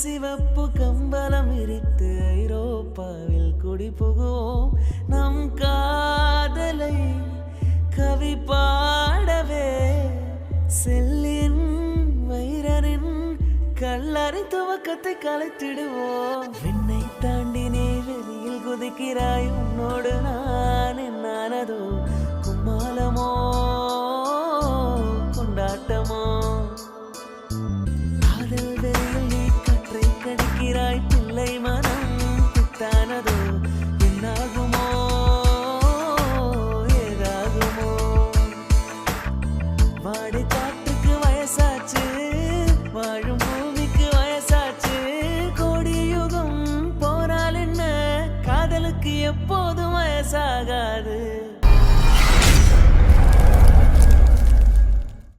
சிவப்பு கம்பளம் விரித்து ஐரோப்பாவில் குடி புகுவோம். நம் காதலை கவி பாடவே செல்லின் வைரரின் கல்லறை துவக்கத்தை கலைத்திடுவோம். விண்ணை தாண்டி நீ வெளியில் குதிக்கிறாய், உன்னோடு நான் என்னானதோ கும்மாலமோ